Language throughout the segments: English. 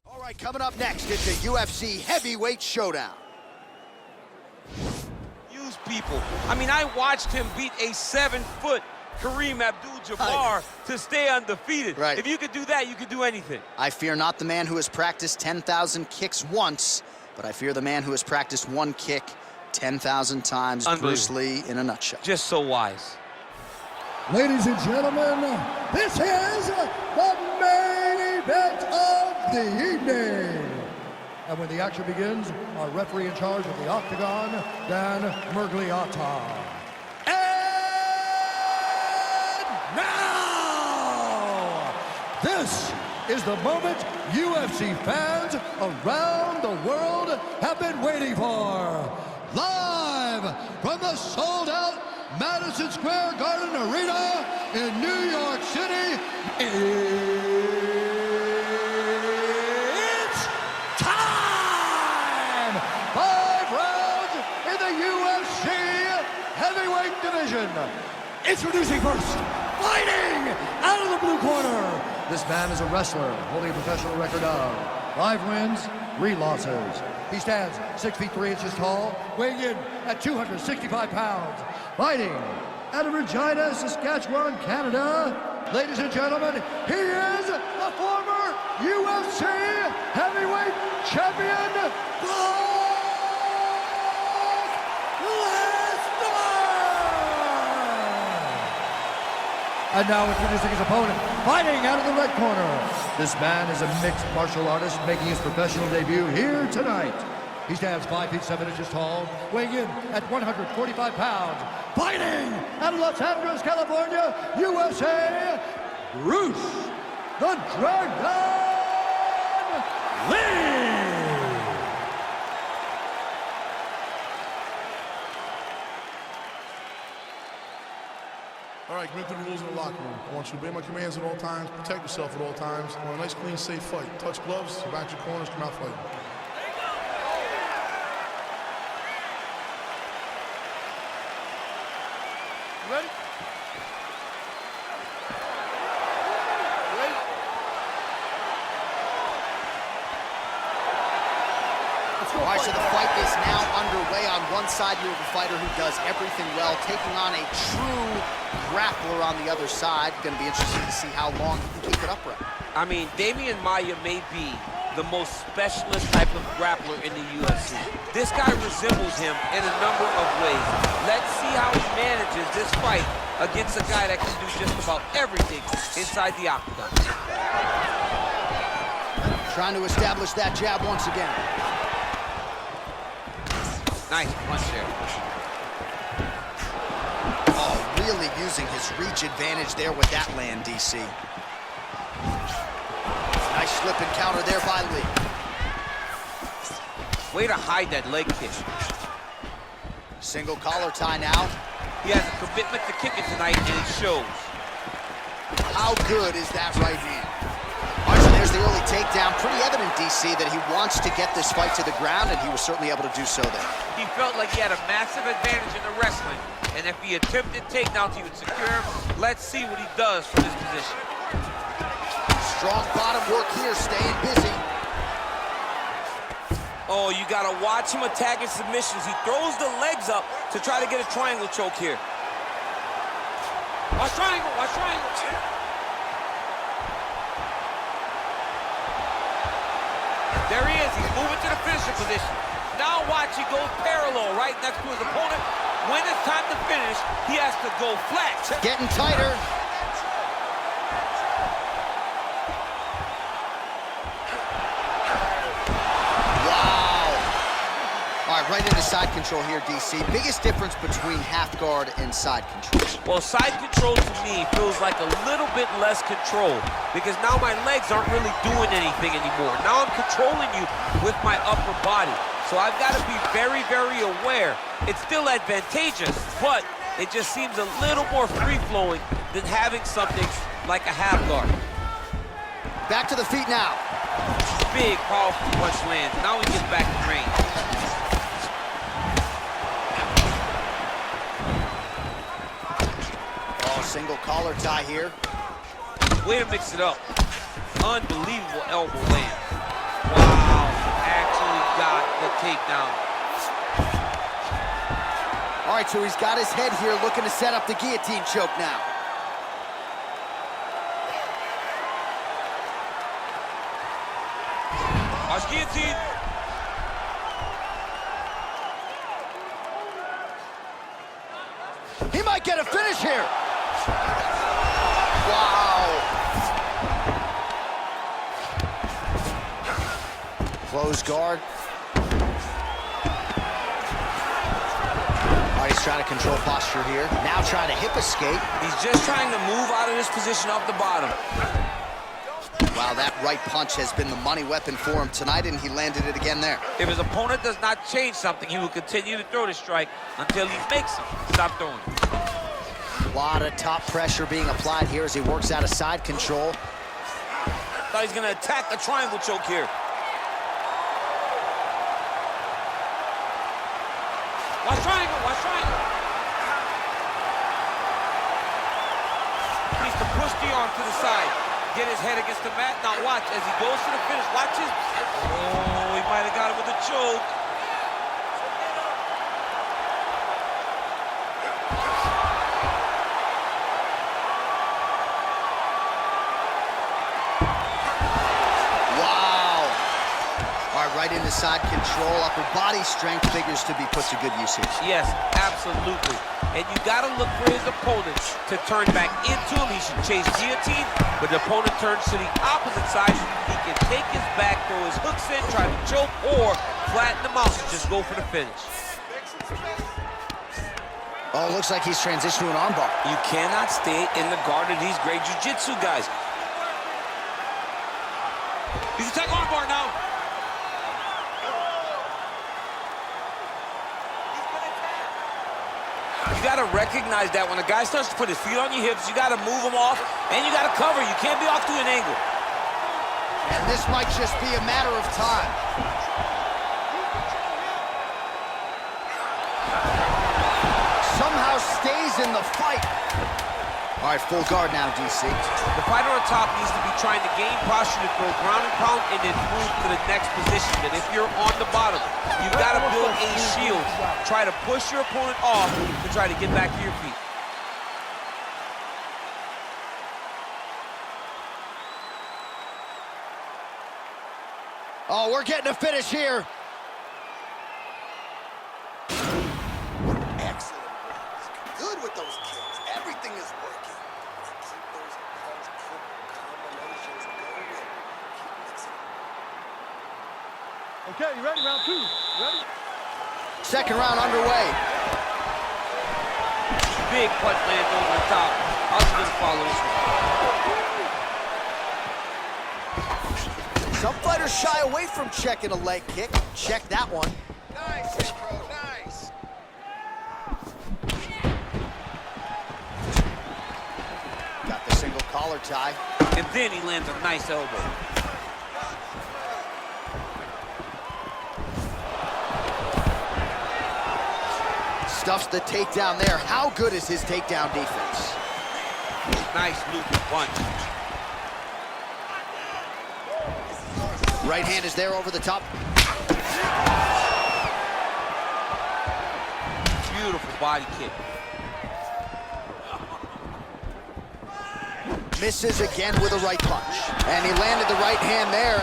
All right, coming up next, it's a UFC heavyweight showdown. Use people. I mean, I watched him beat a 7-foot Kareem Abdul-Jabbar to stay undefeated. Right. If you could do that, you could do anything. I fear not the man who has practiced 10,000 kicks once, but I fear the man who has practiced one kick 10,000 times. Bruce Lee in a nutshell. Just so wise. Ladies and gentlemen, this is the main event of the evening. And when the action begins, our referee in charge of the Octagon, Dan Murgliata. And now, this is the moment UFC fans around the world have been waiting for. Live from the sold-out Madison Square Garden Arena in New York City, it's time! 5 rounds in the UFC heavyweight division. Introducing first, fighting out of the blue corner. This man is a wrestler holding a professional record of 5 wins, 3 losses. He stands 6 feet 3 inches tall, weighing in at 265 pounds. Fighting out of Regina, Saskatchewan, Canada. Ladies and gentlemen, he is the former UFC heavyweight champion, Brock Lesnar! And now introducing his opponent, fighting out of the red corner. This man is a mixed martial artist making his professional debut here tonight. He stands 5 feet 7 inches tall, weighing in at 145 pounds. Fighting out of Los Angeles, California, USA, Bruce the Dragon Lee! All right, commit to the rules in the locker room. I want you to obey my commands at all times, protect yourself at all times. I want a nice, clean, safe fight. Touch gloves, back your corners, come out fighting. You ready? Ready? All right, so the fight is now underway. On one side, you have a fighter who does everything well, taking on a true grappler on the other side. Going to be interesting to see how long he can keep it upright. I mean, Damian Maia may be the most specialist type of grappler in the UFC. This guy resembles him in a number of ways. Let's see how he manages this fight against a guy that can do just about everything inside the octagon. Trying to establish that jab once again. Nice punch there. Oh, really using his reach advantage there with that land, DC. Nice slip and counter there by Lee. Way to hide that leg kick. Single collar tie now. He has a commitment to kicking tonight, and it shows. How good is that right hand? All right, so there's the early takedown. Pretty evident, DC, that he wants to get this fight to the ground, and he was certainly able to do so there. He felt like he had a massive advantage in the wrestling, and if he attempted takedowns, he would secure him. Let's see what he does from this position. Strong bottom work here, staying busy. Oh, you gotta watch him attacking submissions. He throws the legs up to try to get a triangle choke here. Watch triangle, watch triangle. There he is, he's moving to the finishing position. Now watch, he goes parallel right next to his opponent. When it's time to finish, he has to go flat. Getting tighter. Right into side control here, DC. Biggest difference between half guard and side control. Well, side control to me feels like a little bit less control because now my legs aren't really doing anything anymore. Now I'm controlling you with my upper body. So I've got to be very, very aware. It's still advantageous, but it just seems a little more free-flowing than having something like a half guard. Back to the feet now. Big, powerful punch lands. Now he gets back in range. Single collar tie here. Way to mix it up. Unbelievable elbow land. Wow, actually got the takedown. All right, so he's got his head here looking to set up the guillotine choke now. Watch guillotine. He might get a finish here. Wow. Close guard. All right, he's trying to control posture here. Now trying to hip escape. He's just trying to move out of this position off the bottom. Wow, that right punch has been the money weapon for him tonight, and he landed it again there. If his opponent does not change something, he will continue to throw the strike until he makes him stop throwing. A lot of top pressure being applied here as he works out of side control. Thought he's gonna attack a triangle choke here. Watch triangle, watch triangle. He needs to push the arm to the side. Get his head against the mat. Now watch, as he goes to the finish, watch his... Oh, he might have got him with a choke. Wow. All right, right into side control. Upper body strength figures to be put to good use here. Yes, absolutely. And you gotta look for his opponent to turn back into him. He should chase guillotine, but the opponent turns to the opposite side. He can take his back, throw his hooks in, try to choke, or flatten him out and just go for the finish. Oh, looks like he's transitioned to an armbar. You cannot stay in the guard of these great jiu-jitsu guys. He's attacking armbar now. You gotta recognize that when a guy starts to put his feet on your hips, you gotta move him off, and you gotta cover. You can't be off to an angle. And this might just be a matter of time. Somehow stays in the fight. All right, full guard now, DC. The fighter on top needs to be trying to gain posture to throw ground and pound and then move to the next position. But if you're on the bottom, you've got to build a shield. Try to push your opponent off to try to get back to your feet. Oh, we're getting a finish here. Excellent. Good with those kicks. Everything is working. Keep those combinations going. Keep mixing. Okay, you ready? Round two. Ready? Second round underway. Big punch lands over the top. How's he gonna follow this one? Some fighters shy away from checking a leg kick. Check that one. Nice, bro. Nice. Got the single collar tie. And then he lands a nice elbow. Stuffs the takedown there. How good is his takedown defense? Nice looping punch. Right hand is there over the top. Beautiful body kick. Misses again with a right punch. And he landed the right hand there.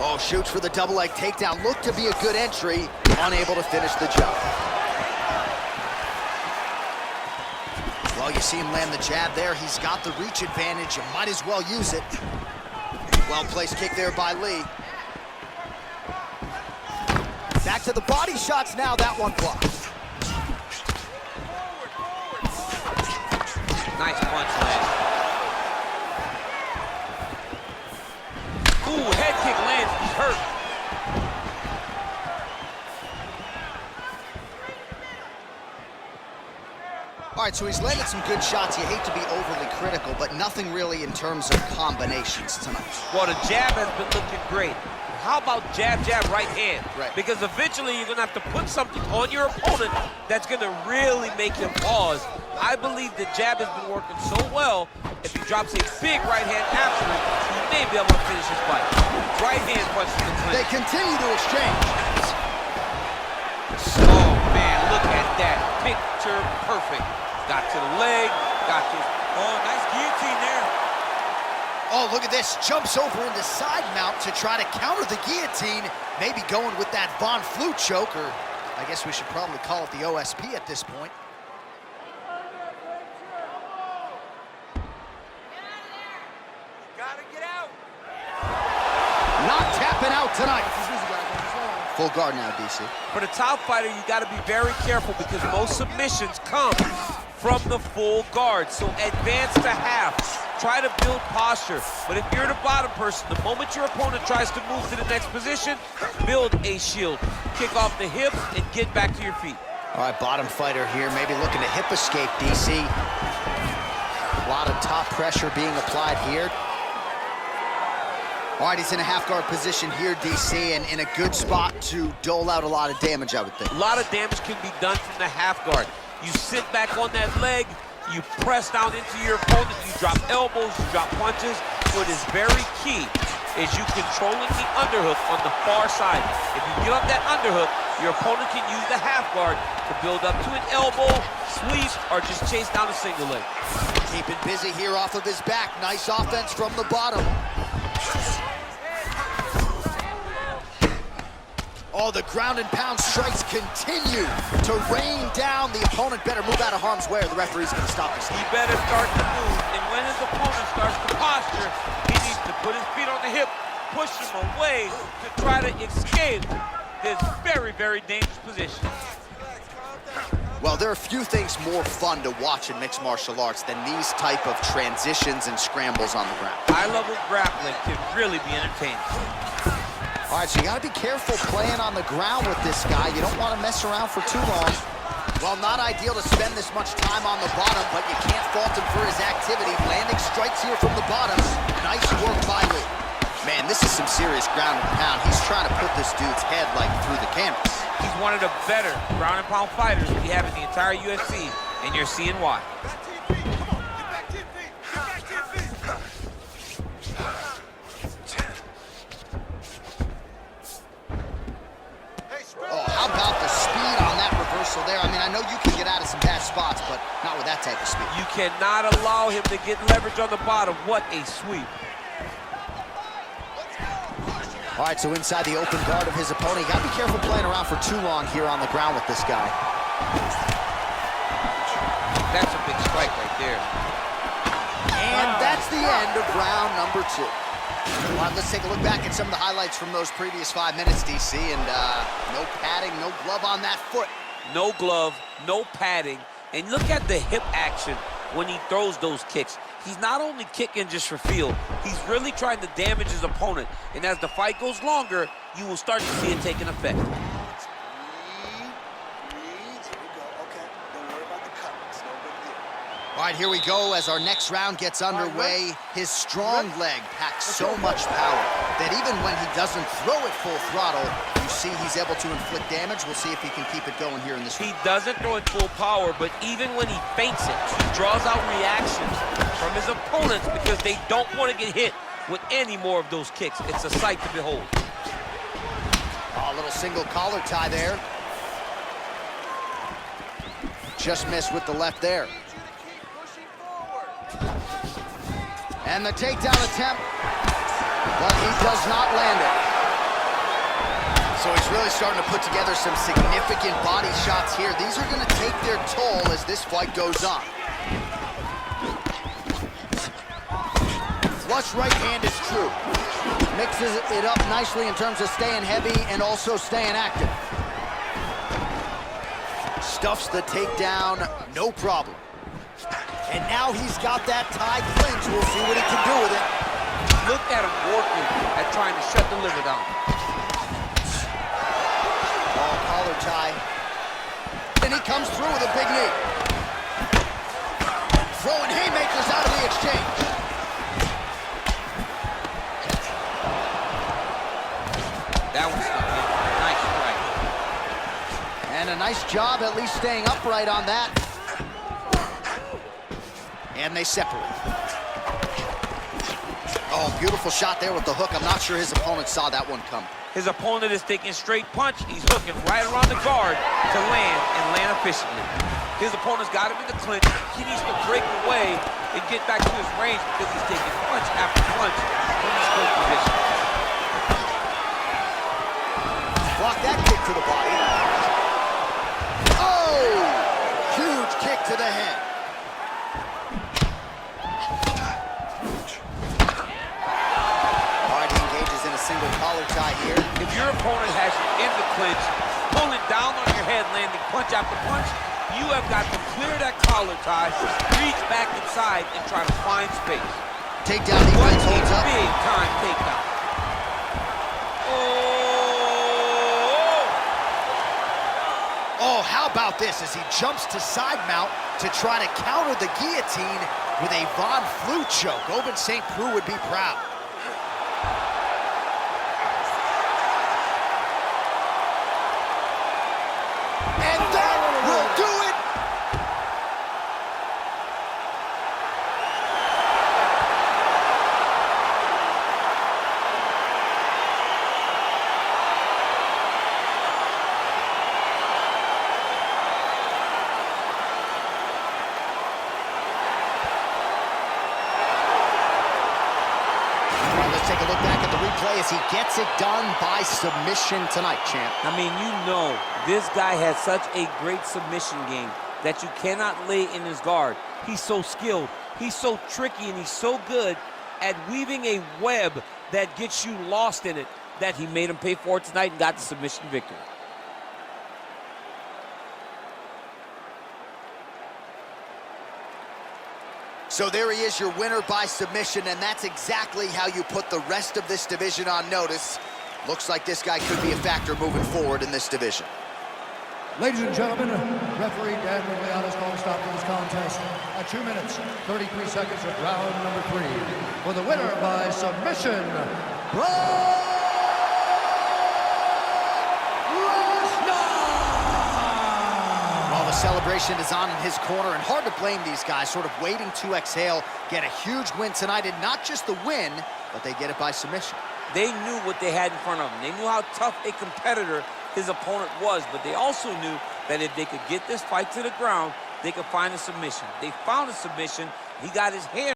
Oh, shoots for the double leg takedown. Looked to be a good entry. Unable to finish the job. Well, you see him land the jab there. He's got the reach advantage. You might as well use it. Well-placed kick there by Lee. Back to the body shots now. That one blocked. Nice punch land. Ooh, head kick lands. He's hurt. All right, so he's landed some good shots. You hate to be overly critical, but nothing really in terms of combinations tonight. Well, the jab has been looking great. how about jab, jab, right hand? Right. Because eventually you're gonna have to put something on your opponent that's gonna really make him pause. I believe the jab has been working so well. If he drops a big right hand after it, he may be able to finish his fight. Right hand punches the clinch. They continue to exchange. Oh man, look at that. Picture perfect. Got to the leg, got to, oh, nice guillotine there. Oh, look at this. Jumps over into side mount to try to counter the guillotine. Maybe going with that Von Flue choke, or I guess we should probably call it the OSP at this point. Gotta get out. Not tapping out tonight. Full guard now, DC. For the top fighter, you got to be very careful because most submissions come from the full guard. So advance to half. Try to build posture. But if you're the bottom person, the moment your opponent tries to move to the next position, build a shield. Kick off the hips and get back to your feet. All right, bottom fighter here, maybe looking to hip escape, DC. A lot of top pressure being applied here. All right, he's in a half guard position here, DC, and in a good spot to dole out a lot of damage, I would think. A lot of damage can be done from the half guard. You sit back on that leg, you press down into your opponent, you drop elbows, you drop punches. What is very key is you controlling the underhook on the far side. If you give up that underhook, your opponent can use the half guard to build up to an elbow, sweep, or just chase down a single leg. Keeping busy here off of his back. Nice offense from the bottom. Oh, the ground and pound strikes continue to rain down. The opponent better move out of harm's way or the referee's going to stop this. He better start to move, and when his opponent starts to posture, he needs to put his feet on the hip, push him away to try to escape this very, very dangerous position. Well, there are few things more fun to watch in mixed martial arts than these type of transitions and scrambles on the ground. High-level grappling can really be entertaining. All right, so you got to be careful playing on the ground with this guy. You don't want to mess around for too long. Well, not ideal to spend this much time on the bottom, but you can't fault him for his activity. Landing strikes here from the bottom. Nice work by Lee. Man, this is some serious ground and pound. He's trying to put this dude's head like through the canvas. He's one of the better ground and pound fighters we have in the entire UFC, and you're seeing why. Oh, how about the speed on that reversal there? I mean, I know you can get out of some bad spots, but not with that type of speed. You cannot allow him to get leverage on the bottom. What a sweep. All right, so inside the open guard of his opponent. You got to be careful playing around for too long here on the ground with this guy. That's a big strike right there. And that's the end of round number 2. All right, let's take a look back at some of the highlights from those previous 5 minutes, DC, and no padding, no glove on that foot. No glove, no padding, and look at the hip action when he throws those kicks. He's not only kicking just for feel, he's really trying to damage his opponent, and as the fight goes longer, you will start to see it taking effect. Breathe. Here we go. Okay. Don't worry about the cut. It's no big deal. All right, here we go as our next round gets underway. His strong leg packs so much power that even when he doesn't throw it full throttle, you see he's able to inflict damage. We'll see if he can keep it going here in this round. He doesn't throw it full power, but even when he feints it, he draws out reactions from his opponents because they don't want to get hit with any more of those kicks. It's a sight to behold. Oh, a little single collar tie there. Just missed with the left there. And the takedown attempt, but he does not land it. So he's really starting to put together some significant body shots here. These are going to take their toll as this fight goes on. Flush right hand is true. Mixes it up nicely in terms of staying heavy and also staying active. Stuffs the takedown, no problem. And now he's got that tie clinch. We'll see what he can do with it. Look at him working at trying to shut the liver down. Oh, collar tie. And he comes through with a big knee. Throwing haymakers out of the exchange. that one stuck in. Nice strike. And a nice job at least staying upright on that. And they separate. Oh, beautiful shot there with the hook. I'm not sure his opponent saw that one come. His opponent is taking straight punch. He's hooking right around the guard to land efficiently. His opponent's got him in the clinch. He needs to break away and get back to his range because he's taking punch after punch from his clinch position. Block that kick to the body. Oh! Huge kick to the head. All right, he engages in a single collar tie here. If your opponent has you in the clinch, pulling down on your head, landing punch after punch, you have got to clear that collar tie, reach back inside, and try to find space. Takedown defense holds up. Big time takedown. Oh, how about this as he jumps to side mount to try to counter the guillotine with a Von Flue choke. Ovince St. Preux would be proud. And that will do it. Let's take a look back at the replay as he gets it done by submission tonight, champ. I mean, you know, this guy has such a great submission game that you cannot lay in his guard. He's so skilled, he's so tricky, and he's so good at weaving a web that gets you lost in it that he made him pay for it tonight and got the submission victory. So there he is, your winner by submission, and that's exactly how you put the rest of this division on notice. Looks like this guy could be a factor moving forward in this division. Ladies and gentlemen, referee Dan Miliano's calling stop to this contest at 2 minutes, 33 seconds of round number 3. For the winner by submission, Lesnar! Well, the celebration is on in his corner, and hard to blame these guys, sort of waiting to exhale, get a huge win tonight, and not just the win, but they get it by submission. They knew what they had in front of them. They knew how tough a competitor his opponent was, but they also knew that if they could get this fight to the ground, they could find a submission. They found a submission. He got his hand